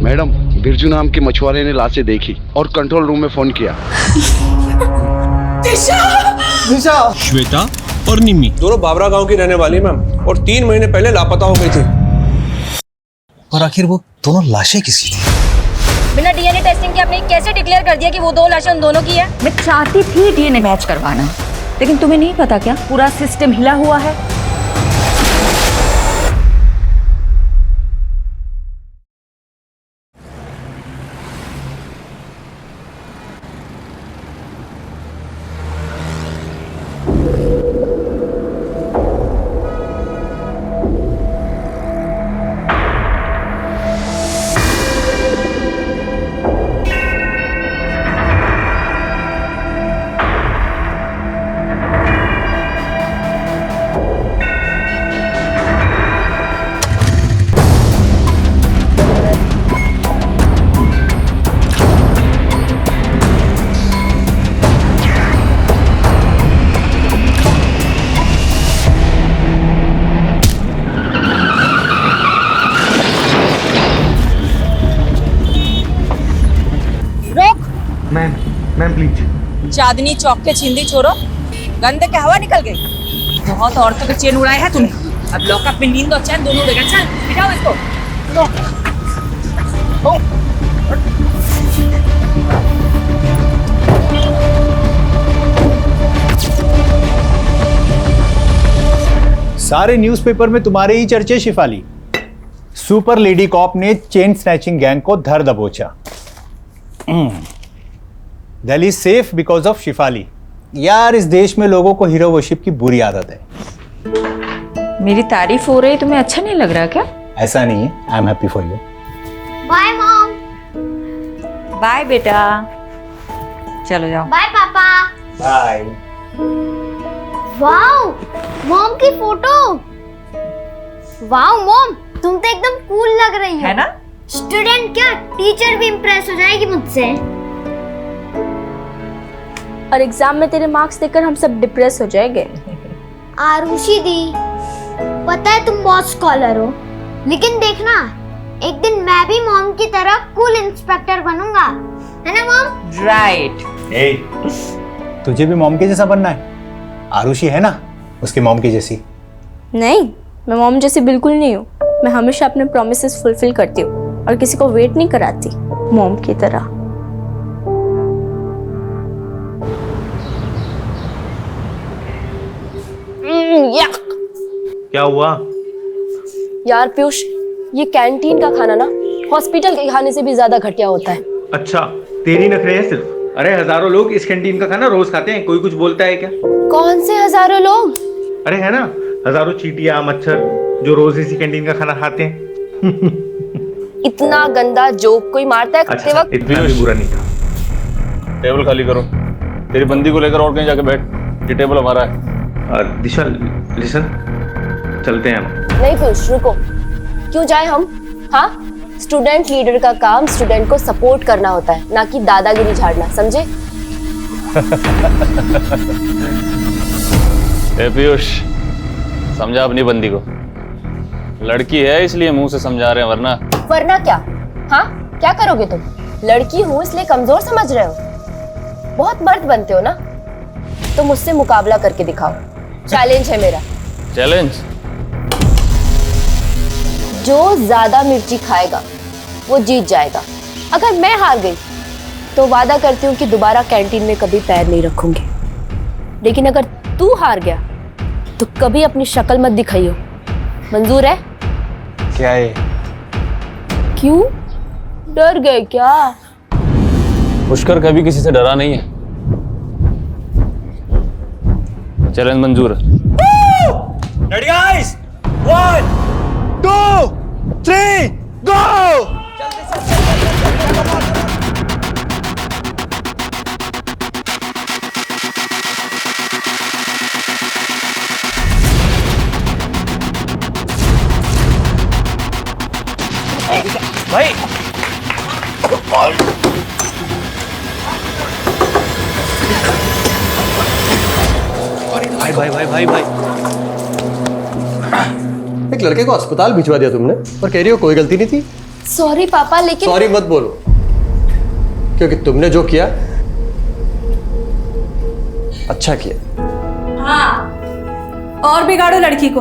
Madam, Birju नाम के मछुआरे ने लाशें देखी और कंट्रोल रूम में फोन किया। दिशा! श्वेता और निम्मी दोनों बाबरा गांव की रहने वाली मैम, और 3 महीने पहले लापता हो गई थी। और आखिर वो दोनों लाशें किसकी थी? बिना डीएनए टेस्टिंग के आपने कैसे डिक्लेयर कर दिया कि वो 2 लाशें उन दोनों की है? मैं चाहती थी डीएनए मैच करवाना, लेकिन तुम्हें नहीं पता क्या पूरा सिस्टम हिला हुआ है। Ma'am please. चांदनी चौक के छिंदी छोरो, गंदे के हवा निकल गई। बहुत औरतों के चैन उड़ाए हैं तूने, अब लॉकअप में नींद और चैन दोनों उड़ेगा। चल बिठाओ इसको। सारे न्यूज़पेपर में तुम्हारे ही चर्चे शिफाली। सुपर लेडी कॉप ने चेन स्नैचिंग गैंग को धर दबोचा। Delhi safe because of Shefali. यार, इस देश में लोगों को हीरो वर्शिप की बुरी आदत है। मेरी तारीफ हो रही, तुम्हें अच्छा नहीं लग रहा क्या? ऐसा नहीं है, I am happy for you. Bye mom. Bye बेटा, चलो जाओ। बाय पापा। बाय। वाओ, मॉम की फोटो। वाओ मॉम, तुम तो एकदम कूल लग रही हो। है ना? स्टूडेंट क्या, टीचर भी इम्प्रेस हो जाएगी मुझसे। और एग्जाम में तेरे मार्क्स देखकर हम सब डिप्रेस हो जाएंगे। आरुषि दी, पता है तुम बहुत स्कॉलर हो, लेकिन देखना एक दिन मैं भी मॉम की तरह कूल इंस्पेक्टर बनूंगा, है ना मॉम? राइट। ए, तुझे भी मॉम के जैसा बनना है? आरुषि है ना उसके मॉम की जैसी। नहीं, मैं मॉम जैसी बिल्कुल नहीं हूँ। मैं हमेशा अपने प्रॉमिसेस फुलफिल करती हूँ और किसी को वेट नहीं कराती, मॉम की तरह। क्या हुआ? यार पीयूष, ये कैंटीन का खाना ना हॉस्पिटल के खाने से भी ज्यादा घटिया होता है। अच्छा, तेरी नखरे हैं सिर्फ? अरे हजारों लोग इस कैंटीन का खाना रोज खाते हैं, कोई कुछ बोलता है क्या? कौन से हजारों लोग? अरे है ना, हजारों चींटियां, मच्छर जो रोज इसी कैंटीन का खाना खाते हैं। इतना गंदा जोक कोई मारता है खाते वक्त? इतना भी बुरा नहीं था। टेबल खाली करो। तेरी बंदी को लेकर और कहीं जाके बैठ, ये टेबल हमारा है। दिशा लिसन, चलते हैं हम। नहीं पीयूष, रुको। क्यों जाए हम? हाँ, स्टूडेंट लीडर का काम स्टूडेंट को सपोर्ट करना होता है, ना कि दादागिरी झाड़ना, समझे? ए पीयूष, समझा अपनी बंदी को। लड़की है इसलिए मुंह से समझा रहे हैं, वरना क्या? हाँ, क्या करोगे तुम? लड़की हूँ इसलिए कमजोर समझ रहे हो? बहुत मर्द बनते हो ना, तो मुझसे मुकाबला करके दिखाओ। चैलेंज है मेरा। चैलेंज? जो ज्यादा मिर्ची खाएगा वो जीत जाएगा। अगर मैं हार गई तो वादा करती हूँ कि दोबारा कैंटीन में कभी पैर नहीं रखूंगी, लेकिन अगर तू हार गया तो कभी अपनी शक्ल मत दिखाइयो। मंजूर है? क्या है? क्यों डर गए क्या? पुष्कर कभी किसी से डरा नहीं है। चैलेंज मंजूर है। रेडी गाइस, 1 2 3 गो! भाई भाई भाई भाई भाई, एक लड़के को अस्पताल भिजवा दिया तुमने और कह रही हो कोई गलती नहीं थी। सॉरी पापा, लेकिन सॉरी मत बोलो, क्योंकि तुमने जो किया अच्छा किया। हाँ, और बिगाड़ो लड़की को।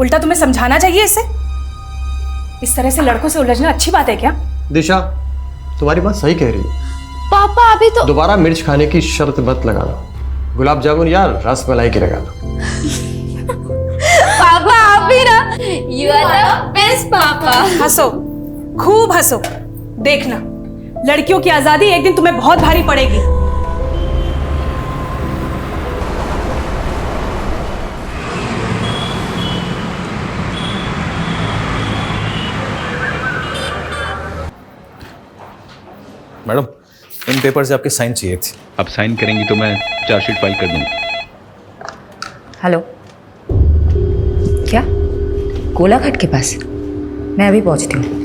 उल्टा तुम्हें समझाना चाहिए इसे। इस तरह से लड़कों से उलझना अच्छी बात है क्या? दिशा, तुम्हारी बात सही कह रही है। पापा अभी तो दोबारा मिर्च खाने की शर्त मत लगा लो। गुलाब जामुन या रस मलाई की लगा लो। पापा आप भी ना, यू आर द बेस्ट पापा। हंसो, खूब हंसो। देखना, लड़कियों की आजादी एक दिन तुम्हें बहुत भारी पड़ेगी। मैडम, इन पेपर से आपके साइन चाहिए थे। अब साइन करेंगी तो मैं चार्जशीट फाइल कर दूंगा। हेलो, क्या कोलाघाट के पास? मैं अभी पहुंचती हूँ।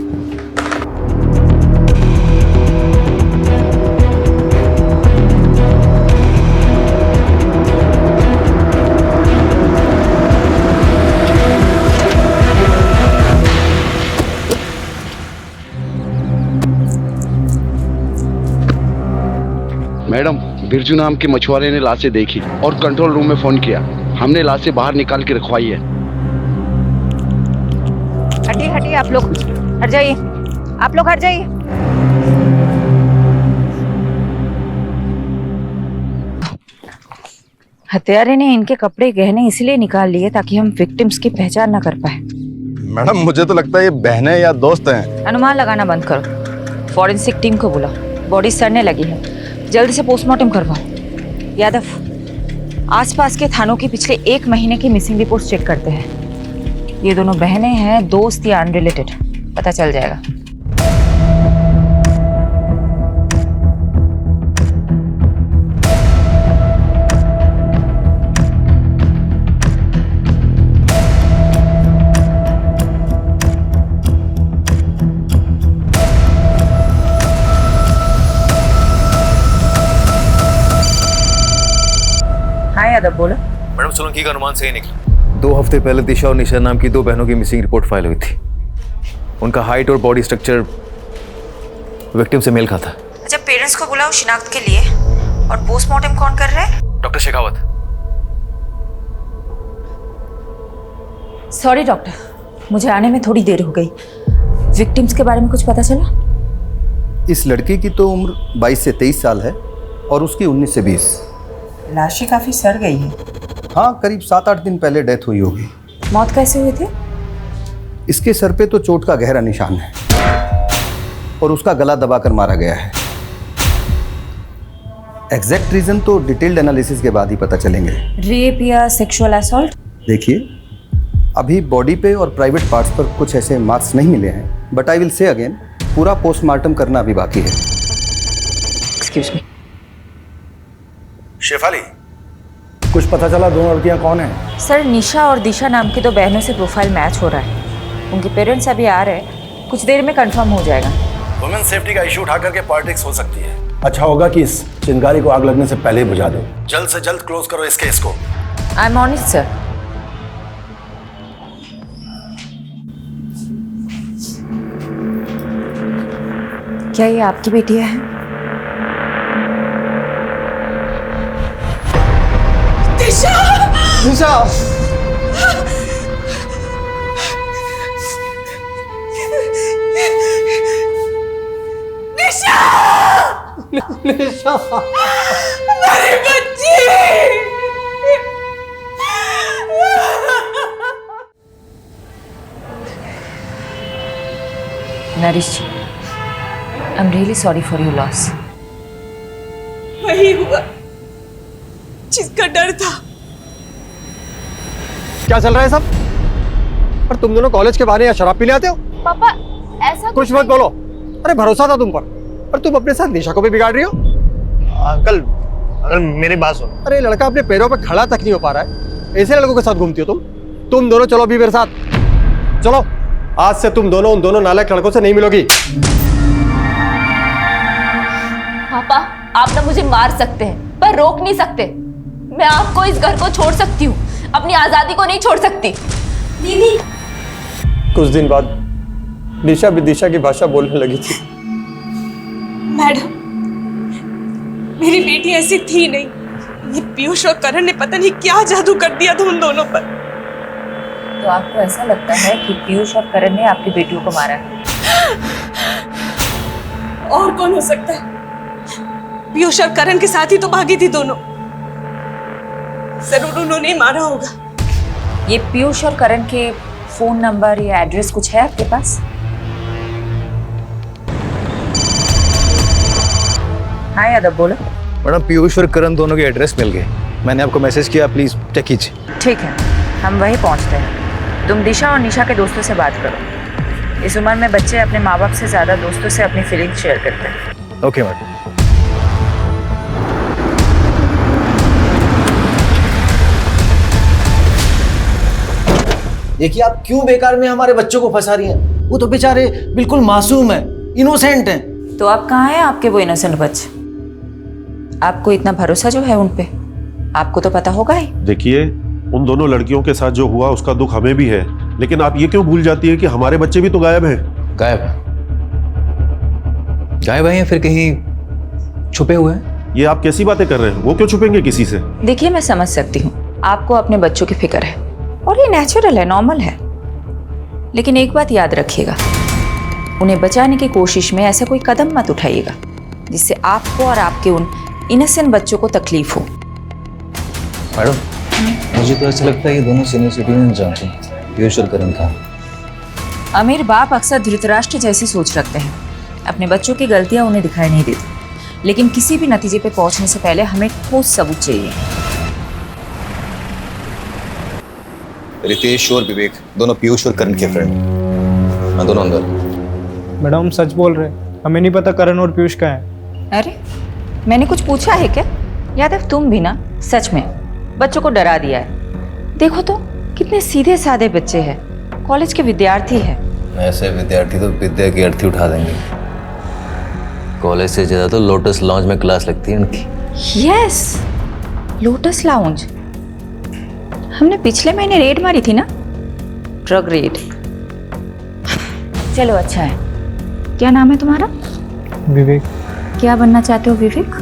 मैडम, बिरजू नाम के मछुआरे ने लाशें देखी और कंट्रोल रूम में फोन किया। हमने लाशें बाहर निकाल के रखवाई है। हटिए हटिए, आप लोग हट जाइए, आप लोग हट जाइए। हत्यारे ने इनके कपड़े गहने इसलिए निकाल लिए ताकि हम विक्टिम्स की पहचान न कर पाए। मैडम, मुझे तो लगता है ये बहनें या दोस्त हैं। अनुमान लगाना बंद करो। फॉरेंसिक टीम को बुलाओ, बॉडी सड़ने लगी है, जल्दी से पोस्टमार्टम करवाओ। यादव, आसपास के थानों की पिछले 1 महीने की मिसिंग रिपोर्ट्स चेक करते हैं। ये दोनों बहनें हैं, दोस्त या अनरिलेटेड, पता चल जाएगा। हाँ यादव, बोलो। मैडम, सोलंकी का अनुमान सही निकला। 2 हफ्ते पहले दिशा और निशा नाम की 2 बहनों की मिसिंग रिपोर्ट फाइल हुई थी। उनका हाइट और बॉडी स्ट्रक्चर विक्टिम से मेल खाता। अच्छा, पेरेंट्स को बुलाओ शिनाख्त के लिए। और पोस्टमार्टम कौन कर रहा है? डॉक्टर शेखावत। सॉरी डॉक्टर, मुझे आने में थोड़ी देर हो गई। विक्टिम्स के बारे में कुछ पता चला? इस लड़की की तो उम्र 22 से 23 साल है और उसकी 19 से 20। लाशें काफी सड़ गई है। हाँ, करीब 7-8 दिन पहले डेथ हुई होगी। मौत कैसे हुई थी? इसके सर पे तो चोट का गहरा निशान है और उसका गला दबाकर मारा गया है। एग्जैक्ट रीजन तो डिटेल्ड एनालिसिस के बाद ही पता चलेंगे। रेप या सेक्सुअल असॉल्ट? देखिए, अभी बॉडी पे और प्राइवेट पार्ट्स पर कुछ ऐसे मार्क्स नहीं मिले हैं, but I will say again, पूरा पोस्टमार्टम करना अभी बाकी है। Excuse me. शेफाली, कुछ पता चला दोनों लड़कियां कौन हैं? सर, निशा और दिशा नाम की 2 बहनों से प्रोफाइल मैच हो रहा है। उनके पेरेंट्स अभी आ रहे हैं, कुछ देर में कंफर्म हो जाएगा। वुमेन सेफ्टी का इशू उठा करके पॉलिटिक्स हो सकती है। अच्छा होगा कि इस चिंगारी को आग लगने से पहले ही बुझा दो। जल्द से जल्द क्लोज करो इस केस को। I am on it sir. क्या ये आपकी बेटियां हैं? निशा! निशा! मेरी बच्ची! Narish ji, I am really sorry for your loss. वही हुआ जिसका डर था। क्या चल रहा है सब? और तुम दोनों कॉलेज के बाहर यहाँ शराब पीने आते हो? पापा ऐसा कुछ मत बोलो। अरे भरोसा था तुम पर, और तुम अपने साथ निशा को भी बिगाड़ रही हो। अंकल, मेरी बात सुनो। अरे लड़का अपने पैरों पर खड़ा तक नहीं हो पा रहा है, ऐसे लड़कों के साथ घूमती हो तुम दोनों चलो अभी मेरे साथ। चलो, आज से तुम दोनों उन दोनों नालायक लड़कों से नहीं मिलोगी। पापा, आप ना मुझे मार सकते हैं पर रोक नहीं सकते। मैं आपको इस घर को छोड़ सकती हूँ, अपनी आजादी को नहीं छोड़ सकती। दीदी, कुछ दिन बाद दिशा विदिशा की भाषा बोलने लगी थी। मैडम, मेरी बेटी ऐसी थी नहीं। ये पीयूष और करण ने पता नहीं क्या जादू कर दिया था उन दोनों पर। तो आपको ऐसा लगता है कि पीयूष और करण ने आपकी बेटियों को मारा है? और कौन हो सकता है? पीयूष और करण के साथ ही तो भागी थी दोनों। जरूर उन्होंने ही मारा होगा। ये पीयूष और करण के फोन नंबर या एड्रेस कुछ है आपके पास? हाँ यादव, बोलो। मैडम, पीयूष और करण दोनों के एड्रेस मिल गए। मैंने आपको मैसेज किया, प्लीज चेक कीजिए। ठीक है, हम वहीं पहुंचते हैं। तुम दिशा और निशा के दोस्तों से बात करो। इस उम्र में बच्चे अपने माँ बाप से ज्यादा दोस्तों से अपनी फीलिंग शेयर करते हैं। Okay madam. देखिए, आप क्यों बेकार में हमारे बच्चों को फंसा रही हैं? वो तो बेचारे बिल्कुल मासूम हैं, इनोसेंट हैं। तो अब कहाँ हैं आपके वो इनोसेंट बच्चे? आपको इतना भरोसा जो है उन पे, आपको तो पता होगा ही। देखिए, उन दोनों लड़कियों के साथ जो हुआ उसका दुख हमें भी है, लेकिन आप ये क्यों भूल जाती है कि हमारे बच्चे भी तो गायब हैं। गायब है या फिर कहीं छुपे हुए हैं? ये आप कैसी बातें कर रहे हैं? वो क्यों छुपेंगे किसी से? देखिए, मैं समझ सकती हूँ आपको अपने बच्चों की फिक्र है और ये नेचुरल है, नॉर्मल है। लेकिन एक बात याद रखिएगा, उन्हें बचाने की कोशिश में ऐसा कोई कदम मत उठाइएगा जिससे आपको और आपके उन इनोसेंट बच्चों को तकलीफ हो। मैडम, मुझे तो ऐसा लगता है ये दोनों सीनियर सिटीजन जानते हैं पीयूष और करण का। अमीर बाप अक्सर धृतराष्ट्र जैसी सोच रखते हैं। अपने बच्चों की गलतियां उन्हें दिखाई नहीं देती, लेकिन किसी भी नतीजे पे पहुंचने से पहले हमें ठोस सबूत चाहिए। रितेश और विवेक दोनों पीयूष और करण के फ्रेंड। हाँ, दोनों अंदर। मैडम सच बोल रहे हैं, हमें नहीं पता करण और पीयूष का है। अरे, मैंने कुछ पूछा है क्या? यादव, तुम भी ना सच में बच्चों को डरा दिया है। देखो तो कितने सीधे साधे बच्चे हैं, कॉलेज के विद्यार्थी हैं। ऐसे विद्यार्थी तो विद्या की अर्थी उठा देंगे। कॉलेज से ज्यादा तो लोटस लॉन्ज में क्लास लगती है उनकी। Yes, lotus lounge. हमने पिछले महीने रेड मारी थी ना, ड्रग रेड। चलो अच्छा है। क्या नाम है तुम्हारा? विवेक। क्या बनना चाहते हो विवेक?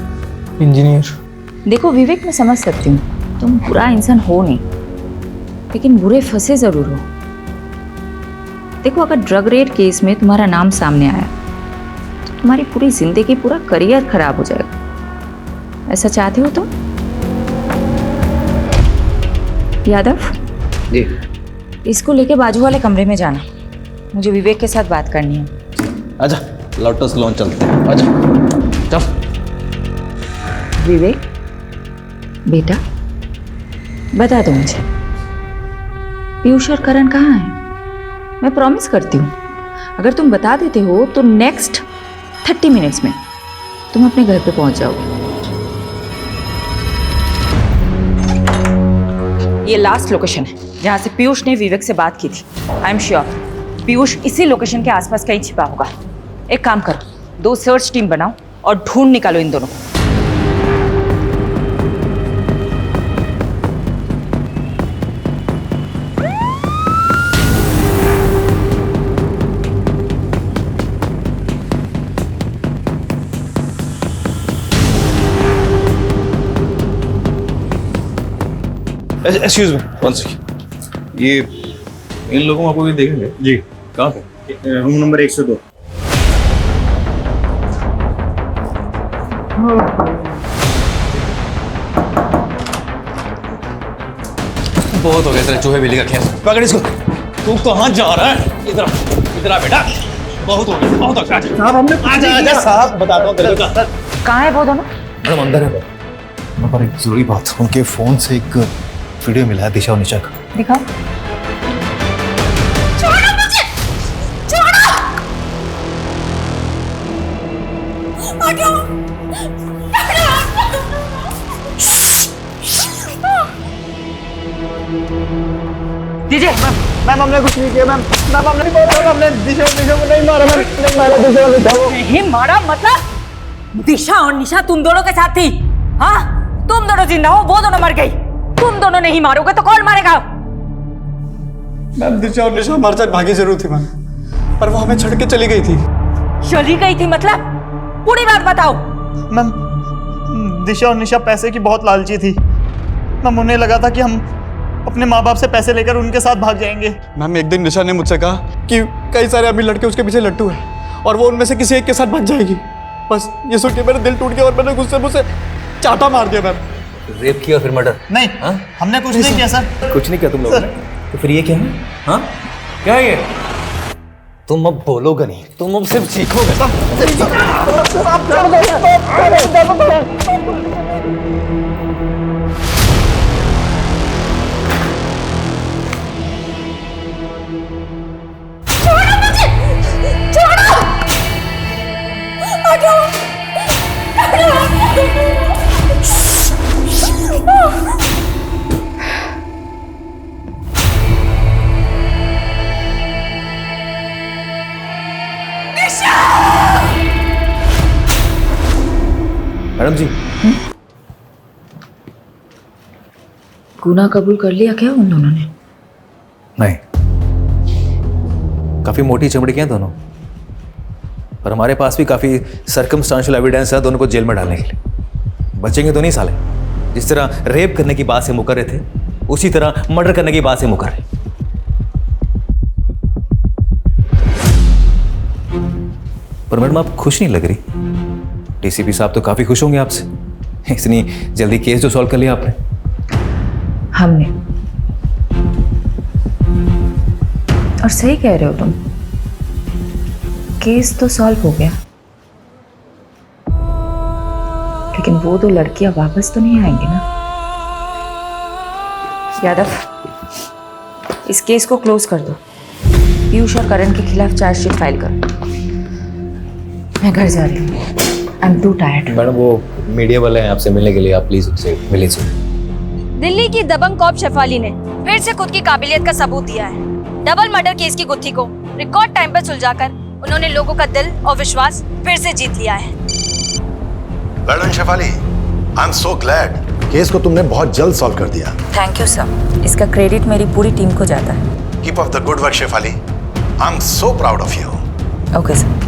इंजीनियर। देखो विवेक, मैं समझ सकती हूँ तुम बुरा इंसान हो नहीं, लेकिन बुरे फंसे जरूर हो। देखो, अगर ड्रग रेड केस में तुम्हारा नाम सामने आया तो तुम्हारी पूरी जिंदगी, पूरा करियर खराब हो जाएगा। ऐसा चाहते हो तुम? यादव जी। इसको लेके बाजू वाले कमरे में जाना, मुझे विवेक के साथ बात करनी है। आजा, लोटस लॉन्च चलते हैं। आजा, चल। विवेक बेटा, बता दो मुझे, पीयूष और करण कहाँ हैं? मैं प्रॉमिस करती हूँ, अगर तुम बता देते हो तो नेक्स्ट 30 मिनट्स में तुम अपने घर पे पहुंच जाओगे। ये लास्ट लोकेशन है जहां से पीयूष ने विवेक से बात की थी। आई एम श्योर पीयूष इसी लोकेशन के आसपास कहीं छिपा होगा। एक काम करो, 2 सर्च टीम बनाओ और ढूंढ निकालो इन दोनों को। Excuse me, one second. ये इन लोगों को आपको भी देखेंगे जी? कहाँ पे? Room number 102। बहुत हो गया तेरे चूहे बिल्ली का खेल। पकड़ इसको। तू कहाँ जा रहा है? इधर आ बेटा। बहुत हो गया, बहुत हो गया। साहब हमने आजा साहब, बताता हूँ तेरे को। कहाँ है वो दोनों? मैडम अंदर है। पर एक जरूरी बात, उनके फोन से एक वीडियो मिला है दिशा और निशा का। दिखाओ। छोड़ो मुझे, छोड़ो। हटो। दीजिए। मैम हमने कुछ नहीं किया मैम। मैम हमने नहीं मारा, हमने दिशा को नहीं मारा मैम। नहीं मारा दिशा और निशा को। नहीं मारा मतलब? दिशा और निशा तुम दोनों के साथ थी? हाँ, तुम दोनों जिंदा हो, वो दोनों मर गई। तुम दोनों नहीं मारोगे तो कौन मारेगा? मैम दिशा और निशा हमारे साथ भागी जरूर थी मैम। पर वो हमें छोड़ के चली गई थी। चली गई थी मतलब? पूरी बात बताओ। मैम, दिशा और निशा पैसे की बहुत लालची थी। मैम, उन्हें लगा था कि हम अपने माँ बाप से पैसे लेकर उनके साथ भाग जाएंगे। मैम, एक दिन निशा ने मुझसे कहा कि कई सारे अभी लड़के उसके पीछे लट्टू हैं और वो उनमें से किसी एक के साथ भाग जाएगी। बस ये सुन के मेरा दिल टूट गया और मैंने गुस्से मुझसे चाटा मार दिया। मैम, रेप किया और फिर मर्डर? नहीं, हमने कुछ नहीं किया सर। कुछ नहीं किया तुम लोगों ने? तो फिर ये क्या है? हाँ, क्या है ये? तुम अब बोलोगे नहीं, तुम अब सिर्फ सीखोगे। मैडम जी, गुनाह कबूल कर लिया क्या उन दोनों ने? नहीं, काफी मोटी चमड़ी के हैं दोनों, पर हमारे पास भी काफी सर्कमस्टांशियल एविडेंस है दोनों को जेल में डालने के लिए। बचेंगे तो नहीं साले। जिस तरह रेप करने की बात से मुकर रहे थे, उसी तरह मर्डर करने की बात से मुकर रहे। पर मैडम, आप खुश नहीं लग रही। डीसीपी साहब तो काफी खुश होंगे आपसे, इतनी जल्दी केस जो सॉल्व कर लिया आपने। हमने? और सही कह रहे हो तुम, केस तो सॉल्व हो गया, लेकिन वो दो लड़कियां वापस तो नहीं आएंगी ना? यादव, इस केस को क्लोज कर दो। पीयूष और करण के खिलाफ चार्जशीट फाइल करो। मैं घर जा रही हूँ। I am to tired. Madam, वो मीडिया वाले हैं आपसे मिलने के लिए, आप प्लीज उससे मिल लीजिए। दिल्ली की दबंग कॉप शेफाली ने फिर से खुद की काबिलियत का सबूत दिया है। डबल मर्डर केस की गुत्थी को रिकॉर्ड टाइम पर सुलझाकर उन्होंने लोगों का दिल और विश्वास फिर से जीत लिया है। Well Shefali, I am so glad. Case को तुमने बहुत जल्द सॉल्व कर दिया। Thank you sir. इसका क्रेडिट मेरी पूरी टीम को जाता है। Keep up the good work Shefali. I am so proud of you. Okay sir.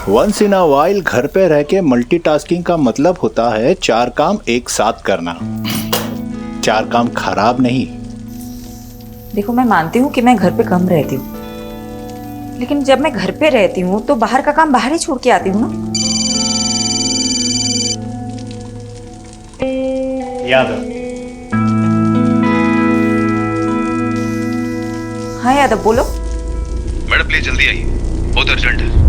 Once in a while घर पे रह के मल्टीटास्किंग का मतलब होता है 4 काम एक साथ करना। 4 काम खराब नहीं। देखो, मैं मानती हूँ कि मैं घर पे कम रहती हूँ, लेकिन जब मैं घर पे रहती हूँ तो बाहर का काम बाहर ही छोड़ के आती हूँ ना। यादव। हाँ यादव, बोलो। मैडम प्लीज जल्दी आइए, बहुत अर्जेंट है।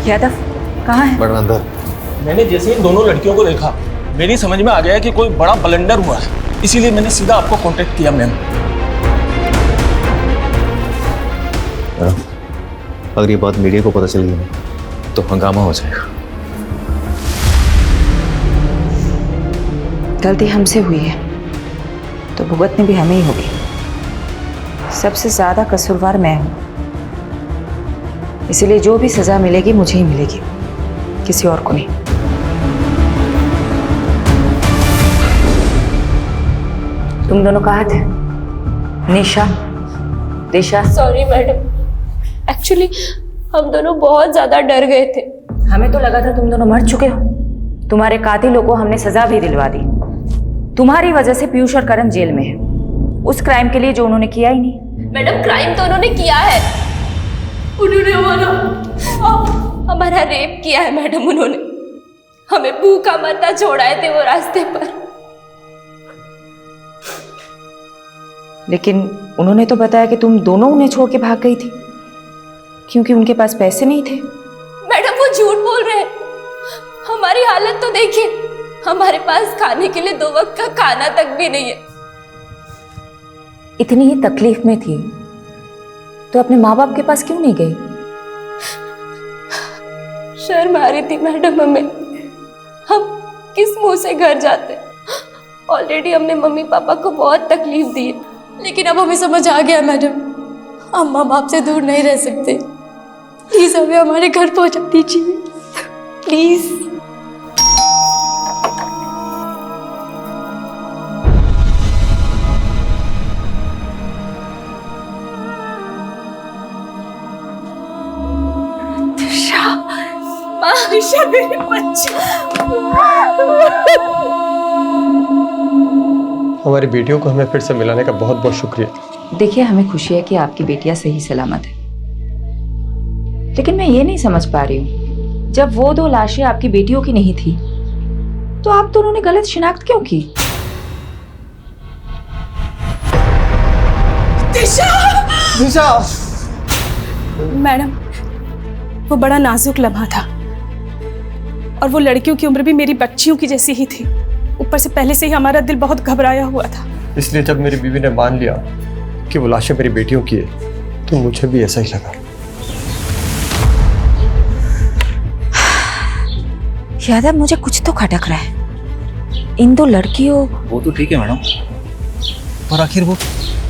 यादव कहाँ है? मैडम अंदर। मैंने जैसे इन दोनों लड़कियों को देखा, मेरी समझ में आ गया कि कोई बड़ा ब्लंडर हुआ है, इसीलिए मैंने सीधा आपको कांटेक्ट किया। मैम, अगर ये बात मीडिया को पता चल गई तो हंगामा हो जाएगा। गलती हमसे हुई है तो भुगतनी भी हमें ही होगी। सबसे ज्यादा कसूरवार मैं हूं, इसीलिए जो भी सजा मिलेगी मुझे ही मिलेगी, किसी और को नहीं। तुम दोनों कहाँ थे? निशा, दिशा? सॉरी मैडम, एक्चुअली एक्चुअली हम दोनों बहुत ज्यादा डर गए थे। हमें तो लगा था तुम दोनों मर चुके हो। तुम्हारे कातिलों को हमने सजा भी दिलवा दी। तुम्हारी वजह से पीयूष और करण जेल में है, उस क्राइम के लिए जो उन्होंने किया ही नहीं। मैडम क्राइम तो उन्होंने किया है, उन्होंने हमारा रेप किया है मैडम। उन्होंने हमें भूखा मरना छोड़ाए थे वो रास्ते पर। लेकिन उन्होंने तो बताया कि तुम दोनों उन्हें छोड़ के भाग गई थी क्योंकि उनके पास पैसे नहीं थे। मैडम वो झूठ बोल रहे हैं। हमारी हालत तो देखिए, हमारे पास खाने के लिए 2 वक्त का खाना तक भी नहीं है। इतनी ही तकलीफ में थी तो अपने माँ बाप के पास क्यों नहीं गई? शर्म आ रही थी मैडम हमें। हम किस मुंह से घर जाते? ऑलरेडी हमने मम्मी पापा को बहुत तकलीफ दी है, लेकिन अब हमें समझ आ गया मैडम, हम माँ बाप से दूर नहीं रह सकते। प्लीज हमें हमारे घर पहुंचा दीजिए प्लीज। दिशा मेरे बच्चे। हमारी बेटियों को हमें फिर से मिलाने का बहुत बहुत शुक्रिया। देखिए, हमें खुशी है कि आपकी बेटियां सही सलामत है, लेकिन मैं ये नहीं समझ पा रही हूँ, जब वो 2 लाशें आपकी बेटियों की नहीं थी तो आप दोनों ने गलत शिनाख्त क्यों की? दिशा मैडम, वो बड़ा नाजुक लम्हा था और वो लड़कियों की उम्र भी मेरी बच्चियों की जैसी ही थी। ऊपर से पहले से ही हमारा दिल बहुत घबराया हुआ था। इसलिए जब मेरी बीवी ने मान लिया कि वो लाशें मेरी बेटियों की है तो मुझे भी ऐसा ही लगा। यादव, मुझे कुछ तो खटक रहा है। इन 2 लड़कियों। वो तो ठीक है मैडम, पर आखिर वो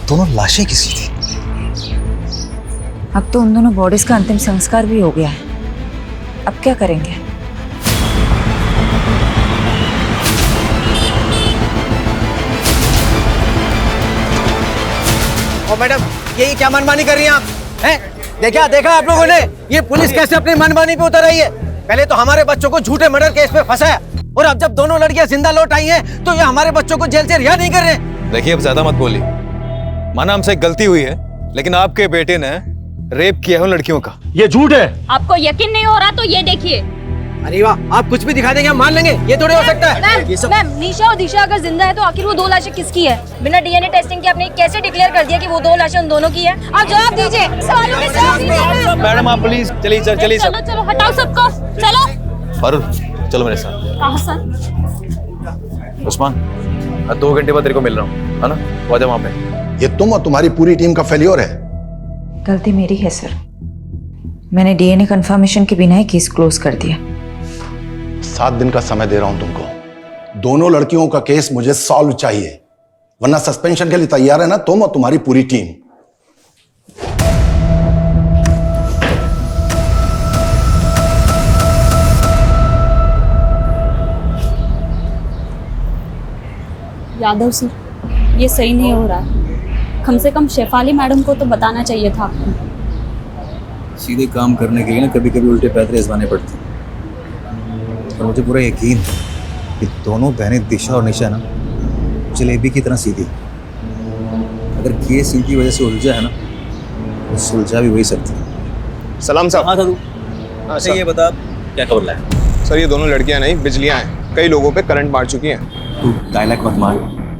दोनों लाशें किसी थी? अब तो उन दोनों बॉडीज का अंतिम संस्कार भी हो गया है, अब क्या करेंगे? और मैडम ये क्या मनमानी कर रही हैं आप? हैं? देखा आप लोगों ने ये पुलिस कैसे अपनी मनमानी पे उतर आई है? पहले तो हमारे बच्चों को झूठे मर्डर केस में फंसाया और अब जब दोनों लड़कियां जिंदा लौट आई हैं तो ये हमारे बच्चों को जेल से रिहा नहीं कर रहे। देखिए, अब ज्यादा मत बोलिए। माना हमसे गलती हुई है, लेकिन आपके बेटे ने रेप किया है उन लड़कियों का। ये झूठ है। आपको यकीन नहीं हो रहा तो ये देखिए। अरे वाह, आप कुछ भी दिखा देंगे हम मान लेंगे, ये थोड़ी हो सकता है। मैम, निशा और दिशा अगर जिंदा है तो आखिर वो 2 लाशें किसकी है? बिना डीएनए टेस्टिंग के आपने कैसे डिक्लेयर कर दिया कि वो 2 लाशें उन दोनों की है? आप जवाब दीजिए, सवालों के जवाब दीजिए। मैडम आप प्लीज चलिए चलिए। चलो चलो हटाओ सबको, चलो। फारूक चलो मेरे साथ। कहाँ सर? उस्मान, मैं 2 घंटे बाद तेरे को मिल रहा हूँ, है ना? वो आजा वहाँ पे। ये तुम और तुम्हारी पूरी टीम का फेलियर है। गलती मेरी है सर, मैंने डीएनए कंफर्मेशन के बिना ही केस क्लोज कर दिया। 7 दिन का समय दे रहा हूं तुमको। दोनों लड़कियों का केस मुझे सॉल्व चाहिए, वरना सस्पेंशन के लिए तैयार है ना तुम और तुम्हारी पूरी टीम। यादव सर, ये सही नहीं हो रहा है। कम से कम शेफाली मैडम को तो बताना चाहिए था आपको। सीधे काम करने के लिए ना कभी कभी उल्टे पैतरे आजमाने पड़ते हैं, और मुझे पूरा यकीन है कि दोनों बहनें दिशा और निशा ना जलेबी की तरह सीधी। अगर केस इनकी वजह से उलझा है ना तो सुलझा भी वही सकती है। सलाम साहब। हाँ साधु। अच्छा ये बता क्या खबर लाया? सर ये दोनों लड़कियां नहीं बिजलियां हैं, कई लोगों पे करंट मार चुकी हैं। तू डायलॉग मत मार,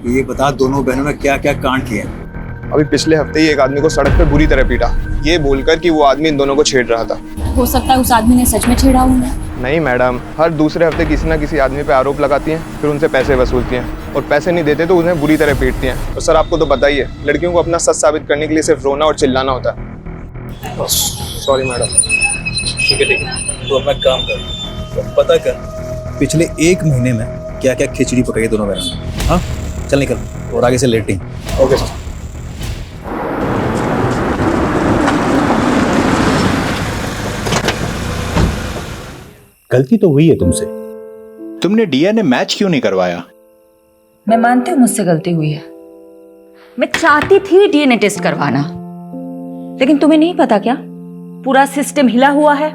ये बता दोनों बहनों ने क्या क्या कांड किए हैं? अभी पिछले हफ्ते ही एक आदमी को सड़क पे बुरी तरह पीटा, ये बोलकर कि वो आदमी इन दोनों को छेड़ रहा था। हो सकता है उस आदमी ने सच में छेड़ा हुआ। नहीं मैडम, हर दूसरे हफ्ते किसी ना किसी आदमी पे आरोप लगाती हैं, फिर उनसे पैसे वसूलती हैं और पैसे नहीं देते तो उन्हें बुरी तरह पीटती हैं। और सर आपको तो पता ही है, लड़कियों को अपना सच साबित करने के लिए सिर्फ रोना और चिल्लाना होता है। Sorry madam. ठीक है, तो अपना काम कर, तो पता कर पिछले 1 महीने में क्या क्या खिचड़ी पकाई है दोनों बहनों ने। हाँ चल निकल, और आगे से लेटिंग। Okay sir. गलती तो हुई है तुमसे, तुमने डीएनए मैच क्यों नहीं करवाया? मैं मानती हूँ मुझसे गलती हुई है, मैं चाहती थी डीएनए टेस्ट करवाना, लेकिन तुम्हें नहीं पता क्या, पूरा सिस्टम हिला हुआ है।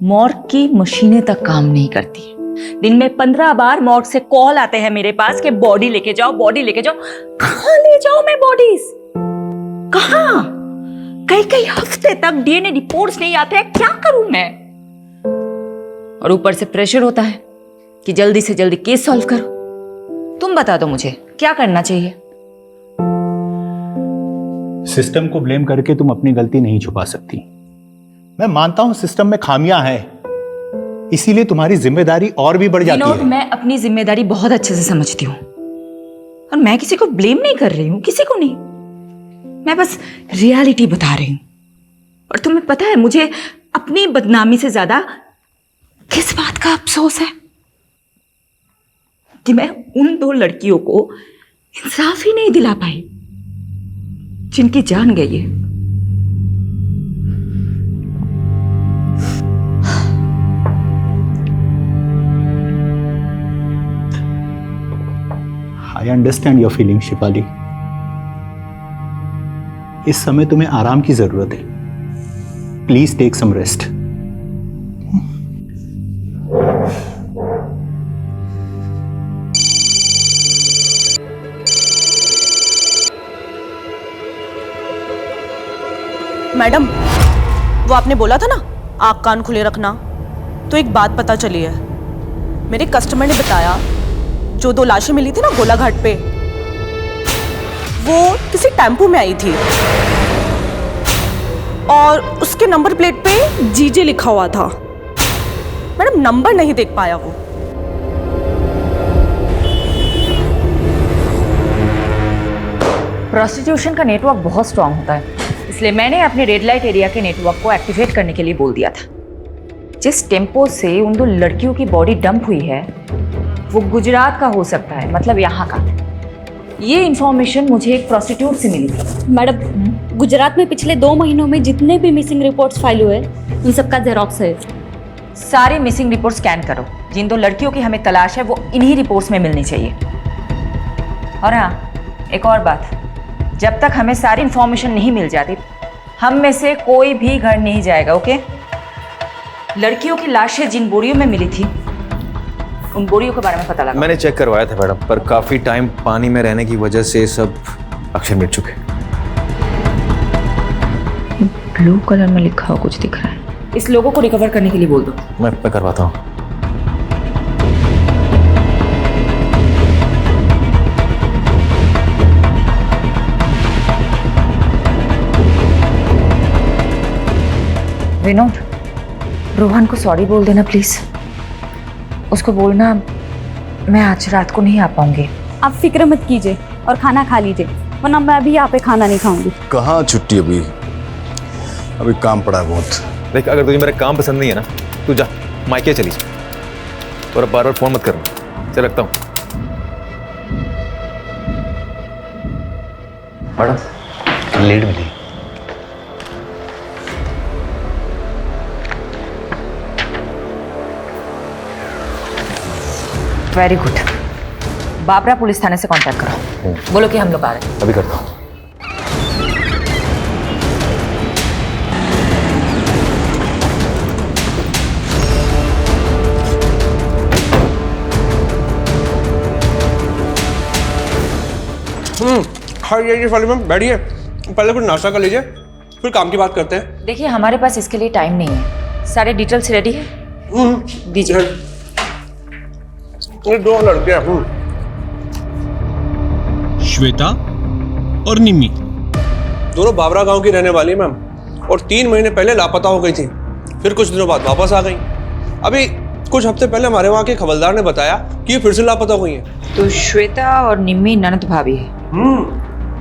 मॉर्ग की मशीनें तक काम नहीं करती। दिन में 15 बार मॉर्ग से कॉल आते हैं मेरे पास कि बॉडी लेके जाओ, बॉडी लेके जाओ। कहां ले जाओ मैं बॉडीज? कहां? कई हफ्ते तक डीएनए रिपोर्ट्स नहीं आते हैं, क्या करूं मैं? और ऊपर से प्रेशर होता है कि जल्दी से जल्दी केस सॉल्व करो। तुम बता दो मुझे क्या करना चाहिए? सिस्टम को ब्लेम करके तुम अपनी गलती नहीं छुपा सकती। मैं मानता हूं सिस्टम में खामियां हैं, इसीलिए तुम्हारी जिम्मेदारी और भी बढ़ जाती है। मैं अपनी जिम्मेदारी बहुत अच्छे से समझती हूँ और मैं किसी को ब्लेम नहीं कर रही हूँ, किसी को नहीं। मैं बस रियलिटी बता रही हूँ। और तुम्हें पता है मुझे अपनी बदनामी से ज्यादा किस बात का अफसोस है? कि मैं उन 2 लड़कियों को इंसाफ ही नहीं दिला पाई जिनकी जान गई है। I understand your feeling Shefali. इस समय तुम्हें आराम की जरूरत है। Please take some rest. Madam, वो आपने बोला था ना आँख कान खुले रखना, तो एक बात पता चली है। मेरे कस्टमर ने बताया जो 2 लाशें मिली थी ना गोलाघाट पे, वो किसी टेम्पो में आई थी और उसके नंबर प्लेट पे जीजे लिखा हुआ था। मैडम नंबर नहीं देख पाया वो। प्रोस्टिट्यूशन का नेटवर्क बहुत स्ट्रांग होता है, इसलिए मैंने अपने रेड लाइट एरिया के नेटवर्क को एक्टिवेट करने के लिए बोल दिया था। जिस टेम्पो से उन 2 लड़कियों की बॉडी डंप हुई है वो गुजरात का हो सकता है, मतलब यहाँ का। ये इंफॉर्मेशन मुझे एक प्रोस्टिट्यूट से मिली थी। मैडम, गुजरात में पिछले 2 महीनों में जितने भी मिसिंग रिपोर्ट्स फाइल हुए उन सबका जेरोक्स है। सारे मिसिंग रिपोर्ट स्कैन करो। जिन 2 लड़कियों की हमें तलाश है वो इन्हीं रिपोर्ट्स में मिलनी चाहिए। और हाँ, एक और बात, जब तक हमें सारी इंफॉर्मेशन नहीं मिल जाती हम में से कोई भी घर नहीं जाएगा, ओके? लड़कियों की लाशें जिन बोरियों में मिली थी उन बोरियों के बारे में पता लगा। मैंने चेक करवाया था मैडम, पर काफी टाइम पानी में रहने की वजह से सब अक्षर मिट चुके। ब्लू कलर में लिखा हुआ कुछ दिख रहा है। इस लोगों को रिकवर करने के लिए बोल दो। मैं करवाता हूँ। विनोद, रोहन को सॉरी बोल देना प्लीज। उसको बोलना मैं आज रात को नहीं आ पाऊंगी। आप फिक्र मत कीजिए और खाना खा लीजिए, वरना मैं अभी यहाँ पे खाना नहीं खाऊंगी। कहाँ छुट्टी? अभी काम पड़ा है बहुत। देख, अगर तुझे मेरा काम पसंद नहीं है ना, तू जा मायके चली जा और अब बार-बार फोन मत करना। चल रखता हूँ। मैडम लीड मिली। Very good. बाबरा पुलिस थाने से कांटेक्ट करो, बोलो कि हम लोग आ रहे हैं। अभी करता हूँ। खाइए वाले मैम, बैठिए, पहले कुछ नाश्ता कर लीजिए, फिर काम की बात करते हैं। देखिए, हमारे पास इसके लिए टाइम नहीं है। सारे डिटेल्स रेडी है? दीजिए। ये 2 लड़के हैं, श्वेता और निम्मी, दोनों बाबरा गांव की रहने वाली मैम, और 3 महीने पहले लापता हो गई थी, फिर कुछ दिनों बाद वापस आ गई। अभी कुछ हफ्ते पहले हमारे वहाँ के खबरदार ने बताया कि ये फिर से लापता हो गई हैं। तो श्वेता और निम्मी ननद भाभी है?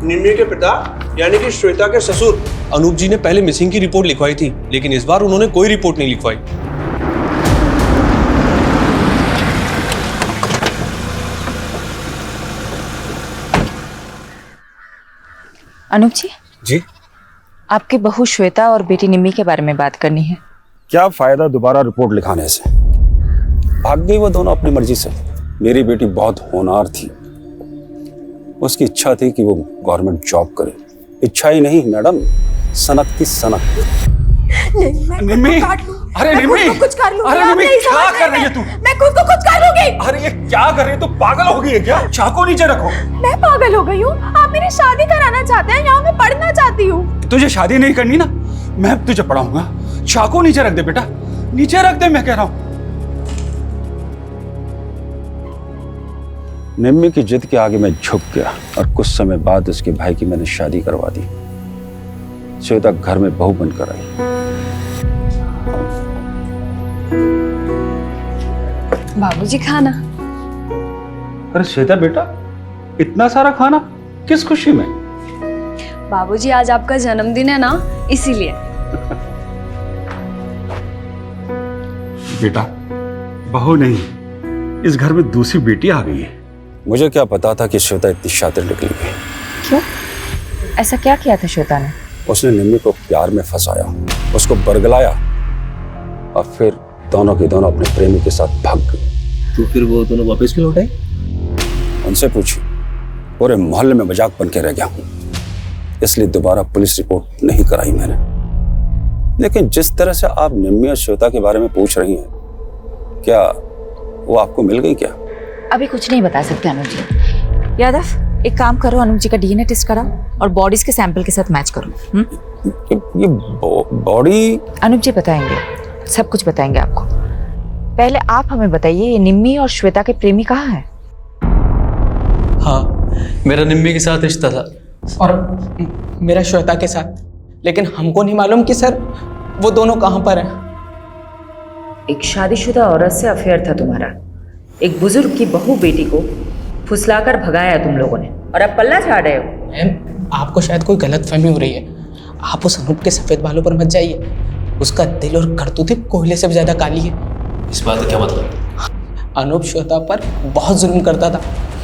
निम्मी के पिता यानी कि श्वेता के ससुर अनूप जी ने पहले मिसिंग की रिपोर्ट लिखवाई थी, लेकिन इस बार उन्होंने कोई रिपोर्ट नहीं लिखवाई। अनूप जी। जी? आपके बहू श्वेता और बेटी निम्मी के बारे में बात करनी है। क्या फायदा दोबारा रिपोर्ट लिखाने से? भाग गई वो दोनों अपनी मर्जी से। मेरी बेटी बहुत होनहार थी, उसकी इच्छा थी कि वो गवर्नमेंट जॉब करे। इच्छा ही नहीं मैडम, सनकती सनक। निम्मी, अरे निम्मी, कुछ कर लूंगी। अरे निम्मी, क्या कर रही है तू? मैं खुद को कुछ कर लूंगी। अरे ये क्या कर रही है? तू पागल हो गई है क्या? चाकू नीचे रखो। मैं पागल हो गई हूँ? आप मेरी शादी कराना चाहते हैं? यहाँ मैं पढ़ना चाहती हूँ। तुझे शादी नहीं करनी ना, मैं तुझे पढ़ाऊंगा। चाकू नीचे रख दे बेटा, नीचे रख दे, मैं कह रहा हूं। निम्मी की जिद के आगे मैं झुक गया और कुछ समय बाद उसके भाई की मैंने शादी करवा दी। श्वेता घर में बहू बनकर आई। बाबूजी खाना। अरे श्वेता बेटा, इतना सारा खाना किस खुशी में? बाबूजी आज आपका जन्मदिन है ना, इसीलिए। बेटा, बहू नहीं, इस घर में दूसरी बेटी आ गई है। मुझे क्या पता था कि श्वेता इतनी शातिर निकलेगी। क्यों? ऐसा क्या किया था श्वेता ने? उसने निम्मी को प्यार में फंसाया, उसको बरगलाया और फिर दोनों के दोनों अपने प्रेमी के साथ भाग गई। तो फिर वो दोनों वापस क्यों लौटे? उनसे पूछी, पूरे मोहल्ले में मजाक बन के रह गया हूं, इसलिए दोबारा पुलिस रिपोर्ट नहीं कराई मैंने। लेकिन जिस तरह से आप निम्मी और श्वेता के बारे में पूछ रही हैं, क्या वो आपको मिल गई क्या? अभी कुछ नहीं बता सकते अनुज जी। यादव, एक काम करो, अनुज जी का डीएनए टेस्ट कराओ और बॉडीज के सैंपल के साथ मैच करो। ये बॉडी? अनुज जी बताएंगे, सब कुछ बताएंगे आपको। पहले आप हमें बताइए, ये निम्मी और श्वेता के प्रेमी कहाँ हैं? हाँ, मेरा निम्मी के साथ रिश्ता था और मेरा श्वेता के साथ, लेकिन हमको नहीं मालूम कि सर वो दोनों कहाँ पर हैं। एक शादीशुदा औरत से अफेयर था तुम्हारा, एक बुजुर्ग की बहू बेटी को फुसलाकर भगाया तुम लोगों ने, और अब पल्ला झाड़ रहे हो। मैम, आपको शायद कोई गलतफहमी हो रही है। आप उस अनूप के सफेद बालों पर मत जाइए, उसका दिल और करतूतें कोयले से भी ज्यादा काली है। इस बात का क्या मतलब? अनूप श्वेता पर बहुत जुल्म करता था,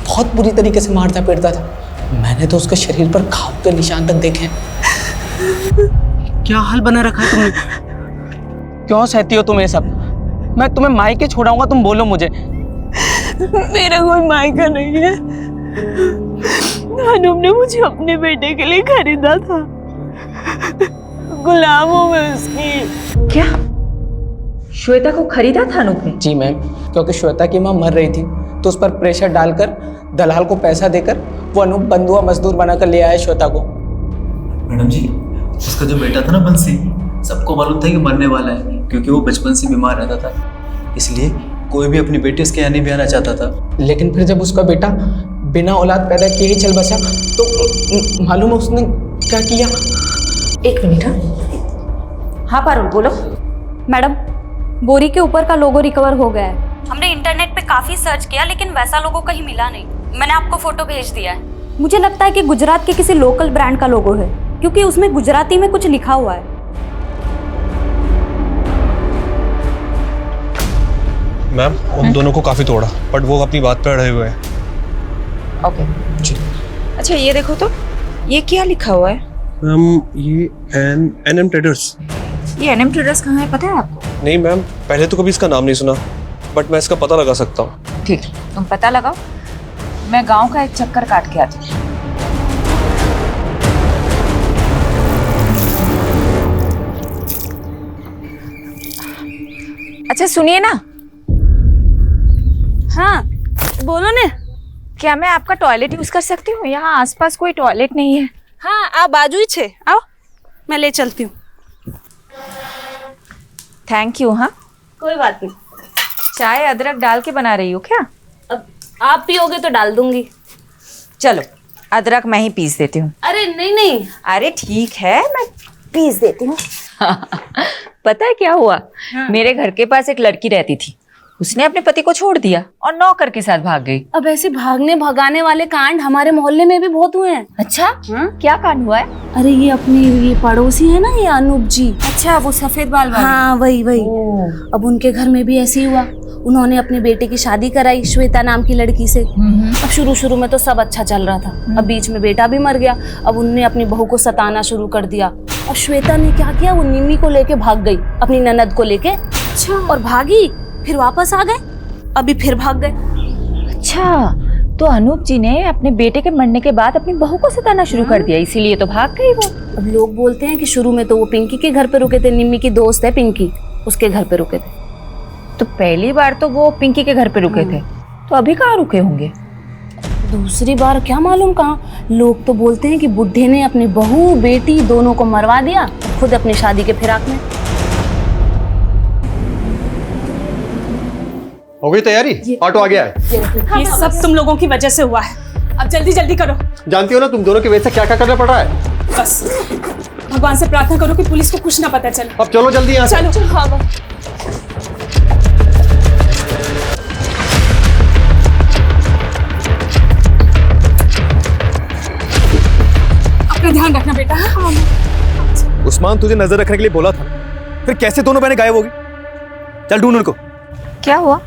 बहुत बुरी तरीके से मारता पीटता था। मैंने तो उसके शरीर पर घाव के निशान तक देखे हैं। क्या हाल बना रखा है तुमने? क्यों सहती हो तुम ये सब? मैं तुम्हें मायके छोड़ाऊंगा, तुम बोलो मुझे। मेरा कोई मायका नहीं है। अनूप ने मुझे अपने बेटे के लिए खरीदा था, गुलाम हूं मैं उसकी। क्या श्वेता को खरीदा था अनूप ने? जी मैम, क्योंकि श्वेता की माँ मर रही थी, तो उस पर प्रेशर डालकर दलाल को पैसा देकर वो अनूप बंधुआ मजदूर बनाकर ले आया श्वेता को। मैडम जी, उसका जो बेटा था ना बंसी, सबको मालूम था कि मरने वाला है, क्योंकि वो बचपन से बीमार रहता था, इसलिए कोई भी अपनी बेटी उसके यहाँ नहीं भी आना चाहता था। लेकिन फिर जब उसका बेटा बिना औलाद पैदा किए ही चल बसा, तो मालूम है उसने क्या किया? एक मिनट। हाँ पारुल, बोलो। मैडम, बोरी के ऊपर का लोगो रिकवर हो गया है। हमने इंटरनेट पे काफी सर्च किया, लेकिन वैसा लोगो कहीं मिला नहीं। मैंने आपको फोटो भेज दिया है। मुझे लगता है कि गुजरात के किसी लोकल ब्रांड का लोगो है, क्योंकि उसमें गुजराती में कुछ लिखा हुआ है। मैम, उन दोनों को काफी तोड़ा, बट वो अपनी बात पर अड़े हुए हैं। ओके जी। अच्छा ये देखो तो, ये क्या लिखा हुआ है? मैम, ये एनएम ट्रेडर्स। ये एनएम ट्रेडर्स कहाँ है, पता है आपको? नहीं मैम, पहले तो कभी इसका नाम नहीं सुना, बट मैं इसका पता लगा सकता हूँ। ठीक, तुम पता लगाओ, मैं गांव का एक चक्कर काट के आती हूँ। अच्छा सुनिए ना। हाँ बोलो ने। क्या मैं आपका टॉयलेट यूज कर सकती हूँ? यहाँ आसपास कोई टॉयलेट नहीं है। हाँ, आप बाजू ही छे, आओ मैं ले चलती हूँ। Thank you. हाँ कोई बात नहीं। चाय अदरक डाल के बना रही हो क्या? अब आप पियोगे तो डाल दूंगी। चलो अदरक मैं ही पीस देती हूँ। अरे नहीं नहीं। अरे ठीक है, मैं पीस देती हूँ। पता है क्या हुआ? हाँ। मेरे घर के पास एक लड़की रहती थी, उसने अपने पति को छोड़ दिया और नौकर के साथ भाग गई। अब ऐसे भागने भगाने वाले कांड हमारे मोहल्ले में भी बहुत हुए हैं। अच्छा हाँ? क्या कांड हुआ है? अरे ये अपनी ये पड़ोसी है ना, ये अनूप जी। अच्छा, वो सफेद बाल वाले? हाँ वही। अब उनके घर में भी ऐसे ही हुआ। उन्होंने अपने बेटे की शादी कराई श्वेता नाम की लड़की से। अब शुरू में तो सब अच्छा चल रहा था, अब बीच में बेटा भी मर गया। अब उनने अपनी बहू को सताना शुरू कर दिया और श्वेता ने क्या किया, वो निम्मी को लेके भाग गई, अपनी ननद को लेके। अच्छा। और भागी, फिर वापस आ गए, अभी फिर भाग गए। अच्छा, तो अनूप जी ने अपने बेटे के मरने के बाद अपनी बहू को सताना शुरू कर दिया, इसीलिए तो भाग गई वो। अब लोग बोलते हैं कि शुरू में तो वो पिंकी के घर पे रुके थे, निम्मी की दोस्त है पिंकी, उसके घर पे रुके थे। तो पहली बार तो वो पिंकी के घर पे रुके थे, तो अभी कहाँ रुके होंगे? दूसरी बार क्या मालूम कहाँ। लोग तो बोलते हैं कि बुढ़े ने अपनी बहू बेटी दोनों को मरवा दिया, खुद अपनी शादी के फिराक में। हो गई तैयारी? ऑटो आ गया है। ये सब तुम लोगों की वजह से हुआ है। अब जल्दी जल्दी करो। जानती हो ना तुम दोनों की वजह से क्या क्या करना पड़ रहा है। बस भगवान से प्रार्थना करो कि पुलिस को कुछ ना पता चले। अब चलो जल्दी यहाँ से। चलो। हाँ अपना ध्यान रखना बेटा। हाँ। उस्मान तुझे नजर रखने के लिए बोला था, फिर कैसे दोनों बहनें गायब होगी? चल ढूंढ उनको। क्या हुआ?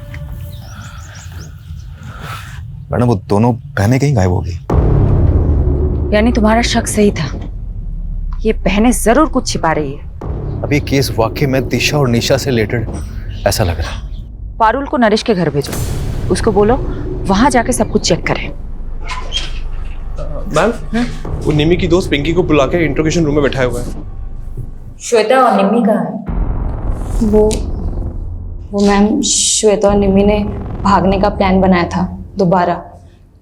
मैडम वो दोनों बहनें कहीं गायब होगी। यानी तुम्हारा शक सही था, ये बहनें जरूर कुछ छिपा रही है। अब ये केस वाकई में दिशा और निशा से रिलेटेड ऐसा लग रहा है। पारुल को नरेश के घर भेजो, उसको बोलो वहां जाके सब कुछ चेक करें। मैम वो निमी की दोस्त पिंकी को बुला के इंट्रोगेशन रूम में बैठाया हुआ है। श्वेता और निम्मी कहाँ है? वो मैम श्वेता और निम्मी ने भागने का प्लान बनाया था दोबारा,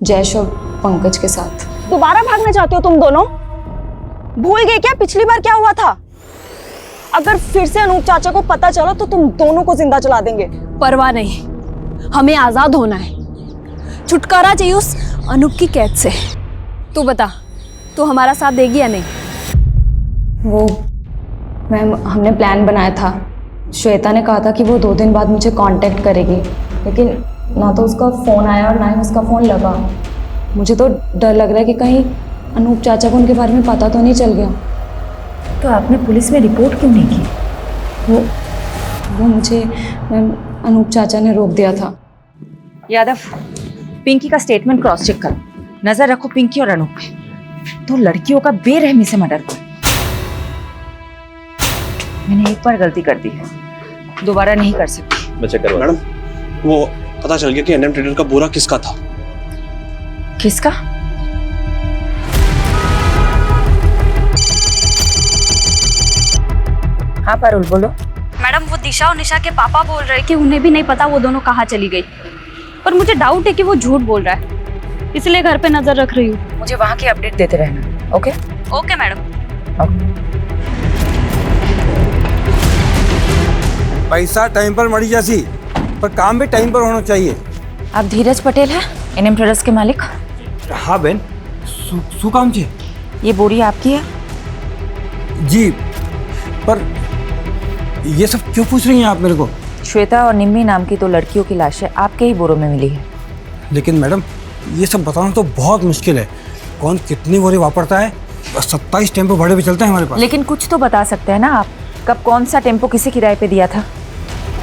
जयेश और पंकज के साथ। दोबारा भागना चाहते हो तुम दोनों? भूल गए क्या पिछली बार क्या हुआ था? अगर फिर से अनूप चाचा को पता चला तो तुम दोनों को जिंदा जला देंगे। परवाह नहीं, हमें आजाद होना है, छुटकारा चाहिए उस अनूप की कैद से। तू बता, तू हमारा साथ देगी या नहीं? वो मैम हमने प्लान बनाया था, श्वेता ने कहा था कि वो 2 दिन बाद मुझे कांटेक्ट करेगी, लेकिन ना तो उसका फ़ोन आया और ना ही उसका फ़ोन लगा। मुझे तो डर लग रहा है कि कहीं अनूप चाचा को उनके बारे में पता तो नहीं चल गया। तो आपने पुलिस में रिपोर्ट क्यों नहीं की? वो मुझे मैम अनूप चाचा ने रोक दिया था। यादव, पिंकी का स्टेटमेंट क्रॉस चेक करो, नजर रखो पिंकी और अनूप पे। तो लड़कियों का बेरहमी से मर्डर कर। मैंने एक बार गलती कर दी है, दोबारा नहीं कर सकती। मैं चेक करवा। मैडम वो पता चल गया कि एनएम ट्रेडर का बोरा किसका था। किसका? हाँ पारुल बोलो। मैडम वो दिशा और निशा के पापा बोल रहे कि उन्हें भी नहीं पता वो दोनों कहाँ चली गई, पर मुझे डाउट है कि वो झूठ बोल रहा है, इसलिए घर पे नजर रख रही हूँ। मुझे वहाँ की अपडेट देते रहना। Okay okay madam. पैसा टाइम पर मरी जासी, पर काम भी टाइम पर होना चाहिए। आप धीरज पटेल हैं, एनएम ट्रेडर्स के मालिक? हाँ बहन, शू काम छे? ये बोरी आपकी है? जी, पर ये सब क्यों पूछ रही हैं आप मेरे को? श्वेता और निम्मी नाम की 2 लड़कियों की लाशें आपके ही बोरों में मिली है। लेकिन मैडम ये सब बताना तो बहुत मुश्किल है, कौन कितनी बोरी वापरता है? 27 टेम्पो भाड़े पे चलते हैं हमारे पास। लेकिन कुछ तो बता सकते हैं ना आप, कब कौन सा टेम्पो किसी किराए पे दिया था?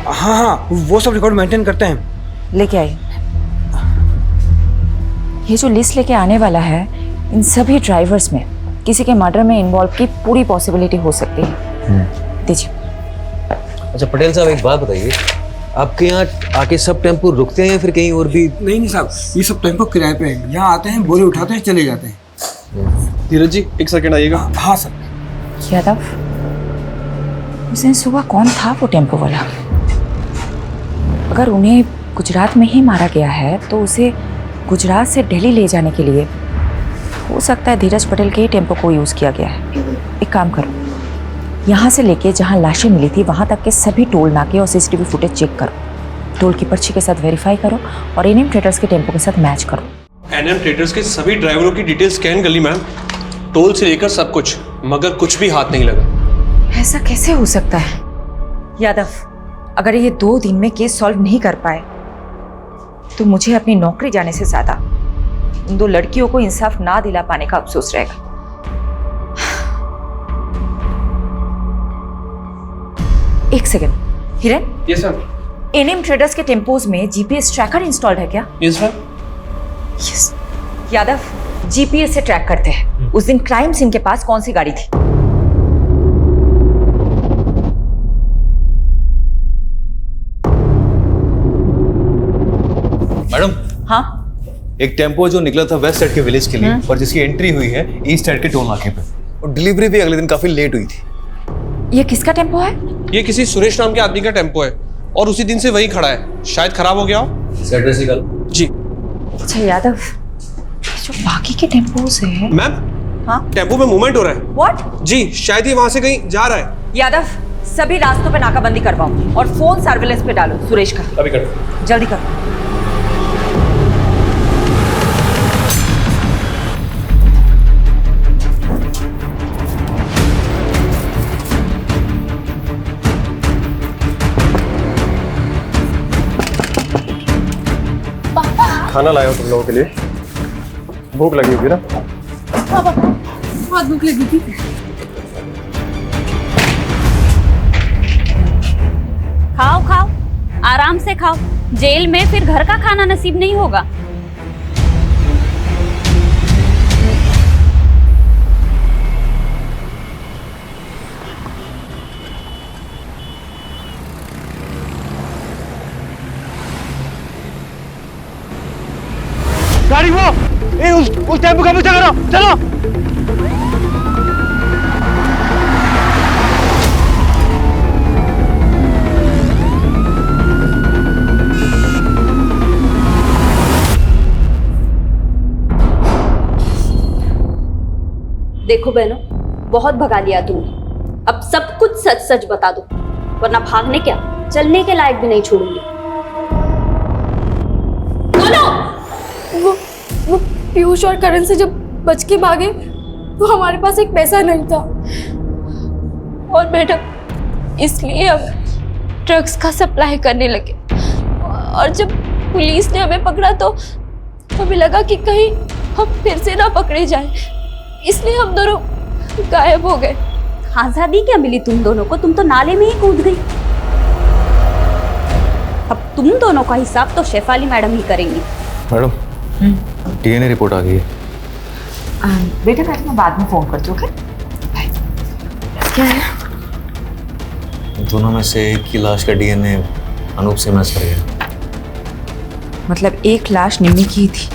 हाँ हाँ, वो सब रिकॉर्ड मेंटेन करते हैं। लेके आइए। ये जो लिस्ट लेके आने वाला है, इन सभी ड्राइवर्स में किसी के मर्डर में इन्वॉल्व की पूरी पॉसिबिलिटी हो सकती है। दीजिए। अच्छा पटेल साहब एक बात बताइए, आपके यहाँ आके सब टेम्पो रुकते हैं या फिर कहीं और भी? नहीं साहब, ये सब टेम्पो किराए पे है, यहाँ आते हैं, बोरी उठाते हैं, चले जाते हैं। धीरज जी एक सेकंड आइएगा। हाँ सर। यादव, उस दिन सुबह कौन था वो टेम्पो वाला? अगर उन्हें गुजरात में ही मारा गया है तो उसे गुजरात से दिल्ली ले जाने के लिए हो सकता है धीरज पटेल के ही टेम्पो को यूज़ किया गया है। एक काम करो, यहाँ से लेके जहाँ लाशें मिली थी वहाँ तक के सभी टोल नाके और सीसीटीवी फुटेज चेक करो, टोल की पर्ची के साथ वेरीफाई करो और एनएम ट्रेडर्स के टेम्पो के साथ मैच करो। एनएम ट्रेडर्स के सभी ड्राइवरों की डिटेल स्कैन कर ली मैम, टोल से लेकर सब कुछ, मगर कुछ भी हाथ नहीं लगा। ऐसा कैसे हो सकता है यादव? अगर ये 2 दिन में केस सॉल्व नहीं कर पाए तो मुझे अपनी नौकरी जाने से ज्यादा उन 2 लड़कियों को इंसाफ ना दिला पाने का अफसोस रहेगा। एक सेकंड, हिरन। Yes sir. एनएम ट्रेडर्स के टेम्पोज में जीपीएस ट्रैकर इंस्टॉल्ड है क्या? Yes sir. Yes. Yadav, GPS से ट्रैक करते हैं उस दिन क्राइम सीन के पास कौन सी गाड़ी थी। मैडम। हाँ एक टेम्पो जो निकला था वेस्ट साइड के विलेज के लिए और जिसकी एंट्री हुई है ईस्ट साइड के टोल नाके पे, और डिलीवरी भी अगले दिन काफी लेट हुई थी। ये किसका टेम्पो है? ये किसी सुरेश नाम के आदमी का टेम्पो है और उसी दिन से वही खड़ा है, शायद खराब हो गया हो। एड्रेस निकाल। जी। अच्छा यादव, जो बाकी के टेम्पोस है। मैम, हाँ टेम्पो में मूवमेंट हो रहा है। व्हाट? जी, शायद ये वहां से कहीं जा रहा है। यादव, सभी रास्तों पे नाकाबंदी करवाओ और फोन सर्विलेंस पे डालो सुरेश का। अभी कर। जल्दी करो। खाना लाया हूं तुम लोगों के लिए, भूख लगी होगी ना? पापा बहुत भूख लगी थी। खाओ खाओ, आराम से खाओ, जेल में फिर घर का खाना नसीब नहीं होगा। गाड़ी वो उस टेम्पो का पीछा करो, चलो। देखो बहनों, बहुत भगा लिया तुमने, अब सब कुछ सच सच बता दो, वरना भागने क्या चलने के लायक भी नहीं छोड़ूंगी। वो पीयूष और करण से जब बच के भागे तो हमारे पास एक पैसा नहीं था, और मैडम इसलिए हम ड्रग्स का सप्लाई करने लगे, और जब पुलिस ने हमें पकड़ा तो हमें लगा कि कहीं हम फिर से ना पकड़े जाए, इसलिए हम दोनों गायब हो गए। आजादी क्या मिली तुम दोनों को? तुम तो नाले में ही कूद गई। अब तुम दोनों का हिसाब तो शेफाली मैडम ही करेंगी। मैडम, डीएनए रिपोर्ट आ गई है। बेटा मैं बाद में फोन करती हूँ। ओके? क्या है? दोनों में से एक की लाश का डीएनए अनूप से मैच कर गया। मतलब एक लाश निम्मी की थी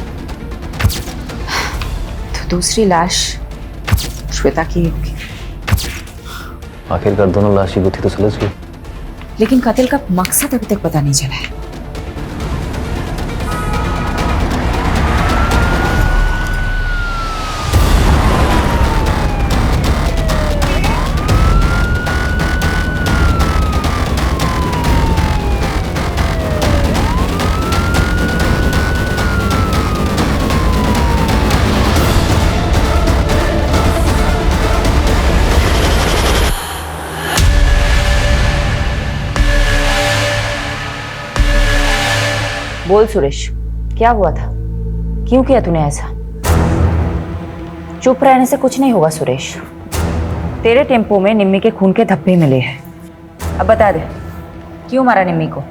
तो दूसरी लाश श्वेता की होगी। आखिरकार दोनों लाश की गुत्थी तो सुलझ गई, लेकिन कत्ल का मकसद अभी तक पता नहीं चला है। बोल सुरेश, क्या हुआ था? क्यों किया तूने ऐसा? चुप रहने से कुछ नहीं होगा सुरेश। तेरे टेम्पो में निम्मी के खून के धब्बे मिले हैं। अब बता दे, क्यों मारा निम्मी को?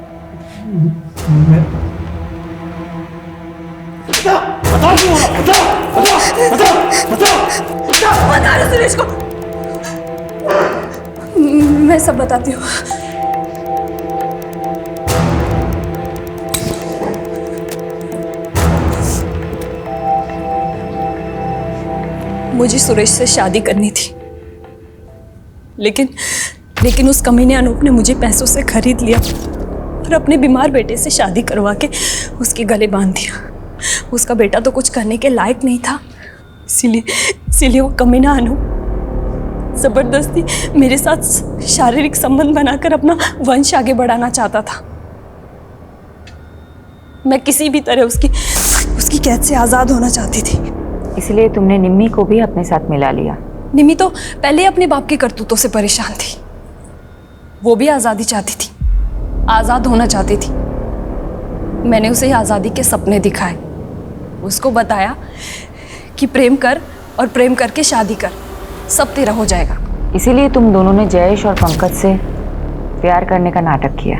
बता सुरेश को। मैं सब बताती हूँ। मुझे सुरेश से शादी करनी थी, लेकिन उस कमीने अनूप ने मुझे पैसों से खरीद लिया और अपने बीमार बेटे से शादी करवा के उसके गले बांध दिया। उसका बेटा तो कुछ करने के लायक नहीं था, इसीलिए वो कमीना अनूप जबरदस्ती मेरे साथ शारीरिक संबंध बनाकर अपना वंश आगे बढ़ाना चाहता था। मैं किसी भी तरह उसकी कैद से आज़ाद होना चाहती थी। इसलिए तुमने निम्मी को भी अपने साथ मिला लिया। निम्मी तो पहले अपने बाप की करतूतों से परेशान थी। वो भी आज़ादी चाहती थी, आज़ाद होना चाहती थी। मैंने उसे आज़ादी के सपने दिखाए, उसको बताया कि प्रेम कर और प्रेम करके शादी कर, सब तेरा हो जाएगा। इसीलिए तुम दोनों ने जयेश और पंकज से प्यार करने का नाटक किया।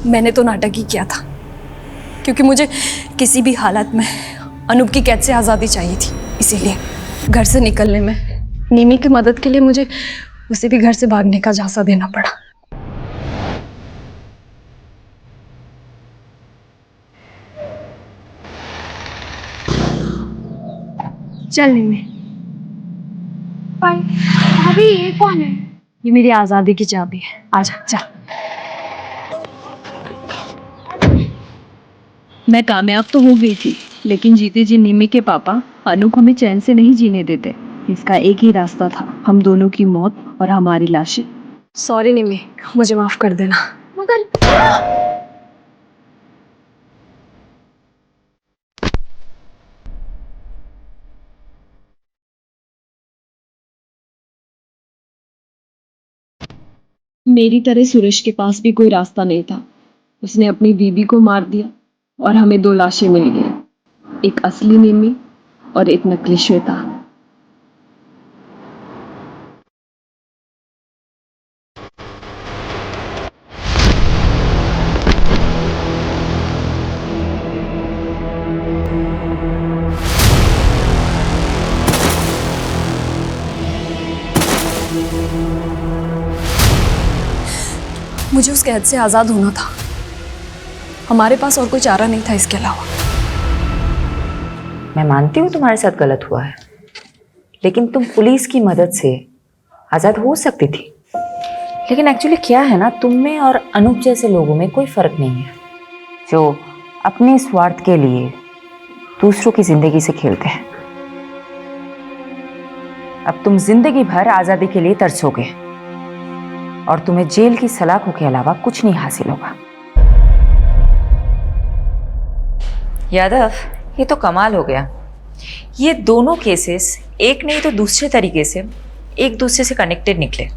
मैंने तो नाटक ही किया था, क्योंकि मुझे किसी भी हालत में अनूप की कैद से आज़ादी चाहिए थी। इसीलिए घर से निकलने में निम्मी की मदद के लिए मुझे उसे भी घर से भागने का झांसा देना पड़ा। चल निम्मी। पर भाभी ये कौन है? ये मेरी आजादी की चाबी है। आजा जा। मैं कामयाब तो हो गई थी, लेकिन जीते जी निम्मी के पापा अनु को हमें चैन से नहीं जीने देते। इसका एक ही रास्ता था, हम दोनों की मौत और हमारी लाशें। सॉरी निम्मी, मुझे माफ कर देना। मगर मेरी तरह सुरेश के पास भी कोई रास्ता नहीं था। उसने अपनी बीबी को मार दिया और हमें 2 लाशें मिल गई, एक असली निम्मी और एक नकली श्वेता। मुझे उस कैद से आजाद होना था। हमारे पास और कोई चारा नहीं था इसके अलावा। मैं मानती हूँ तुम्हारे साथ गलत हुआ है, लेकिन तुम पुलिस की मदद से आजाद हो सकती थी। लेकिन एक्चुअली क्या है ना, तुम में और अनूप जैसे लोगों में कोई फर्क नहीं है, जो अपने स्वार्थ के लिए दूसरों की जिंदगी से खेलते हैं। अब तुम जिंदगी भर आजादी के लिए तरसोगे और तुम्हें जेल की सलाखों के अलावा कुछ नहीं हासिल होगा। यादव, ये तो कमाल हो गया। ये दोनों केसेस एक नहीं तो दूसरे तरीके से एक दूसरे से कनेक्टेड निकले।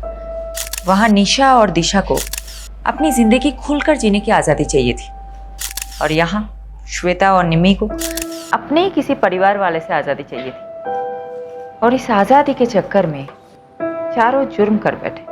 वहां निशा और दिशा को अपनी जिंदगी खुलकर जीने की आज़ादी चाहिए थी, और यहाँ श्वेता और निम्मी को अपने ही किसी परिवार वाले से आज़ादी चाहिए थी। और इस आज़ादी के चक्कर में चारों जुर्म कर बैठे।